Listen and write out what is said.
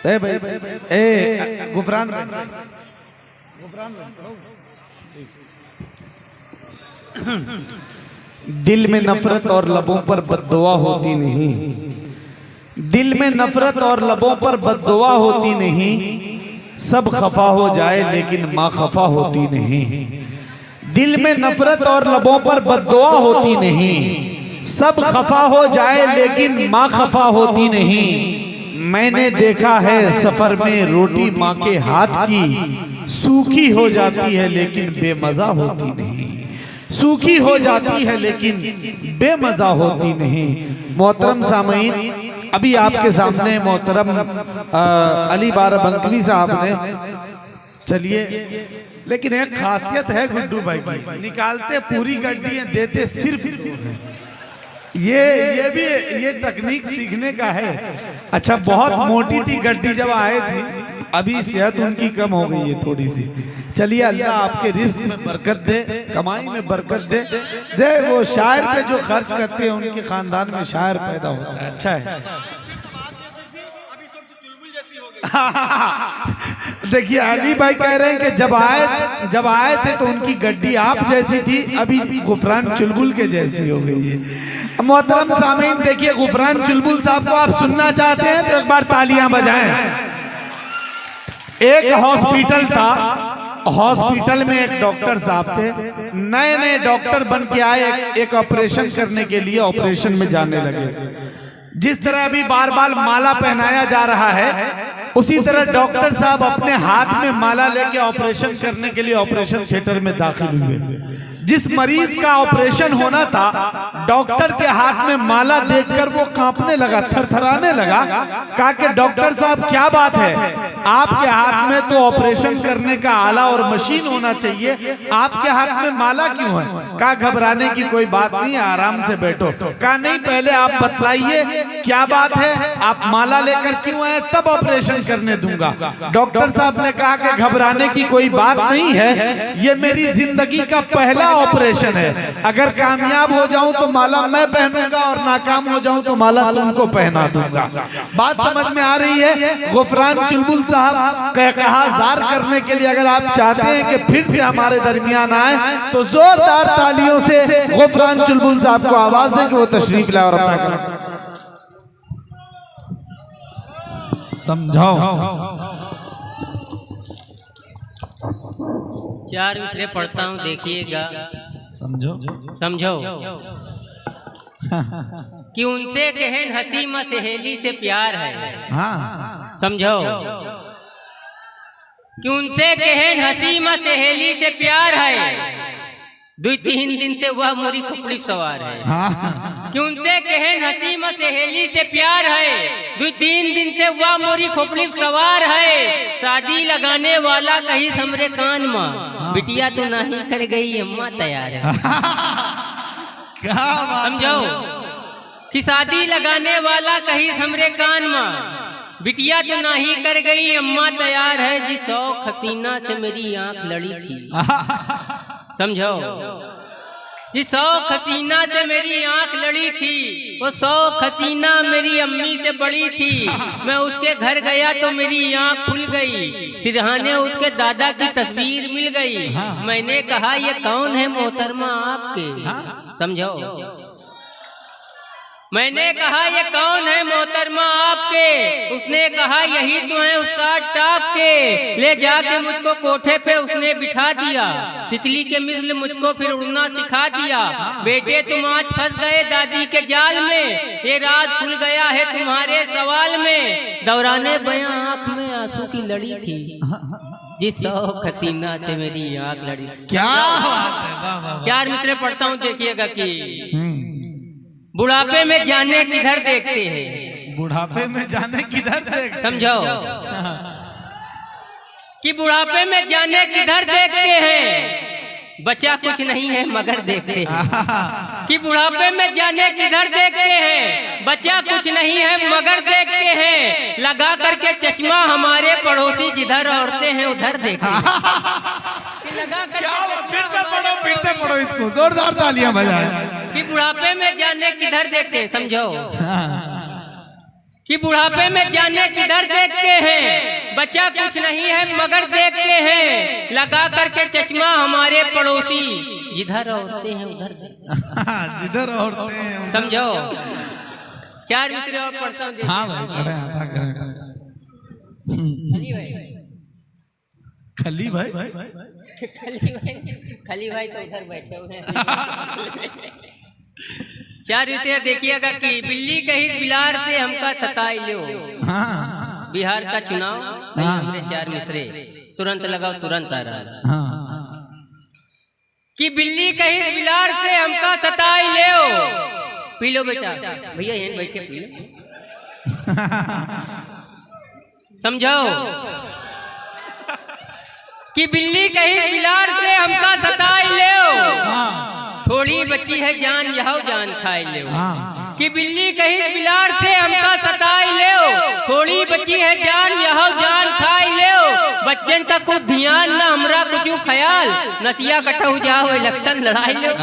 ए भाई ए गुफरान दिल में नफरत और लबों पर बद्दुआ होती नहीं, दिल में नफरत और लबों पर बद्दुआ होती नहीं, सब खफा हो जाए लेकिन माँ खफा होती नहीं। दिल में नफरत और लबों पर बद्दुआ होती नहीं, सब खफा हो जाए लेकिन माँ खफा होती नहीं। मैंने देखा है सफर में रोटी माँ के हाथ की, सूखी हो जाती है लेकिन बेमजा होती नहीं, सूखी हो जाती है लेकिन बेमजा होती नहीं। मोहतरम सामीन, अभी आपके सामने मोहतरम अली बाराबंकवी साहब ने, चलिए, लेकिन एक खासियत है गुड्डू भाई की, निकालते पूरी गड्डियां देते सिर्फ ये भी ये टेक्निक सीखने का है। अच्छा, बहुत मोटी थी गड्डी जब आए थे, अभी सेहत उनकी कम हो गई है थोड़ी सी। चलिए, अल्लाह आपके रिस्क में बरकत दे, कमाई में बरकत दे। वो शायर पे जो खर्च करते हैं उनके खानदान में शायर पैदा होता है। अच्छा है। देखिए, अली भाई कह रहे हैं कि जब आए थे तो उनकी गड्डी आप जैसी थी, अभी गुफरान चुलबुल के जैसी हो गई है। मोहतरम सामीन, देखिए, गुफरान चुलबुल साहब को आप सुनना चाहते हैं तो एक बार तालियां बजाएं। एक हॉस्पिटल था, हॉस्पिटल में एक डॉक्टर साहब थे, नए नए डॉक्टर बन के आए, एक ऑपरेशन करने के लिए ऑपरेशन में जाने लगे। जिस तरह अभी बार बार माला पहनाया जा रहा है, उसी तरह डॉक्टर साहब अपने हाथ में माला लेके ऑपरेशन करने के लिए ऑपरेशन थिएटर में दाखिल हुए। जिस मरीज का ऑपरेशन होना था, डॉक्टर के हाथ में माला देखकर वो कांपने लगा, थरथराने लगा। कहा कि डॉक्टर साहब, क्या बात है, आपके हाथ में तो ऑपरेशन करने का आला और मशीन होना चाहिए, आपके हाथ में माला क्यों है? कहा, घबराने की कोई बात नहीं है, आराम से बैठो। कहा, नहीं, पहले आप बतलाइए क्या बात है, आप माला लेकर क्यों आए, तब ऑपरेशन करने दूंगा। डॉक्टर साहब ने कहा कि घबराने की कोई बात नहीं है, ये मेरी जिंदगी का पहला ऑपरेशन है। अगर कामयाब हो जाऊं तो माला मैं पहनूंगा और नाकाम हो जाऊं तो माला तुमको पहना दूंगा। बात समझ में आ रही है? गुफरान चुलबुल साहब कहा जार करने के लिए अगर आप चाहते हैं कि फिर से हमारे दरमियान आए तो जोरदार तालियों से गुफरान चुलबुल साहब को आवाज दें कि वो तशरीफ लाए और अपना करें। समझाओ। 4 मिसरे पढ़ता हूँ, देखिएगा। समझो कि उनसे कहें हंसी में सहेली से प्यार है। हाँ, समझो कि उनसे कहें हंसी में सहेली से प्यार है, 2-3 दिन से वह मोरी खुपड़ी सवार है। कि उनसे कहें हंसी में सहेली से प्यार है, 2-3 दिन से वह मोरी खोपड़ी सवार है। शादी लगाने वाला कहीं हमरे कान में, बिटिया तो नहीं कर गई अम्मा तैयार है। समझो कि शादी लगाने वाला कहीं हमरे कान में, बिटिया तो नहीं कर गई अम्मा तैयार है। जी 100 हसीना से मेरी आंख लड़ी थी। समझो, जिस 100 हसीना से मेरी आंख लड़ी थी, वो 100 हसीना मेरी अम्मी से बड़ी थी। मैं उसके घर गया तो मेरी आंख खुल गई, सिरहाने उसके दादा की तस्वीर मिल गई। मैंने कहा, ये कौन है मोहतरमा आपके? समझो, मैंने कहा, ये कौन है मोहतरमा आपके? उसने कहा, यही तो है उस्ताद टाप के। ले जाके मुझको कोठे पे उसने बिठा दिया, तितली के मिसल मुझको फिर उड़ना सिखा दिया। बेटे, तुम आज फंस गए दादी के जाल में, ये राज खुल गया है तुम्हारे सवाल में। दौराने बयां आंख में आंसू की लड़ी थी, जिस 100 हसीना से मेरी आंख लड़ी। क्या 4 मिसरे पढ़ता हूँ, देखिएगा कि बुढ़ापे में जाने किधर देखते हैं। बुढ़ापे में जाने किधर देखते? समझो कि बुढ़ापे में जाने किधर देखते हैं, बचा कुछ नहीं है मगर देखते हैं। कि बुढ़ापे में जाने किधर देखते हैं, बचा कुछ नहीं है मगर देखते हैं। लगा करके चश्मा हमारे पड़ोसी जिधर औरतें हैं उधर देखते हैं। लगा फिर से पढ़ो इसको, जोरदार तालियां बजाएं। कि बुढ़ापे में जाने किधर देखते हैं। समझो कि बुढ़ापे में जाने किधर देखते हैं, बच्चा कुछ नहीं है मगर देखते हैं, लगा करके चश्मा हमारे पड़ोसी, जिधर औरतें हैं उधर जिधर औरतें हैं समझो। 4 मिसरे और पढ़ता हूँ। हाँ भाई खली भाई खली भाई तो उधर बैठे हुए हैं। 4 मिसरे देखिएगा कि बिल्ली कही बिलार से हमका सताई लो। हाँ। बिहार का चुनाव हमने 4 मिसरे तुरंत लगाओ तुरंत आ रहा। हाँ। कि बिल्ली कही बिलार से हमका सताई ले। पी लो बेटा, भैया यहीं बैठ के पी लो। समझाओ कि बिल्ली कही बिलार से हमका सताई ले, थोड़ी बची है जान यहां जान खाई ले। कि बिल्ली कही बिलार से हमका सताई ले, थोड़ी बची है जान यहां जान खाई ले। बच्चन का कुछ ध्यान ना हमरा कुछ ख्याल, नसिया कटहु जाओ इलेक्शन लड़ाई लो।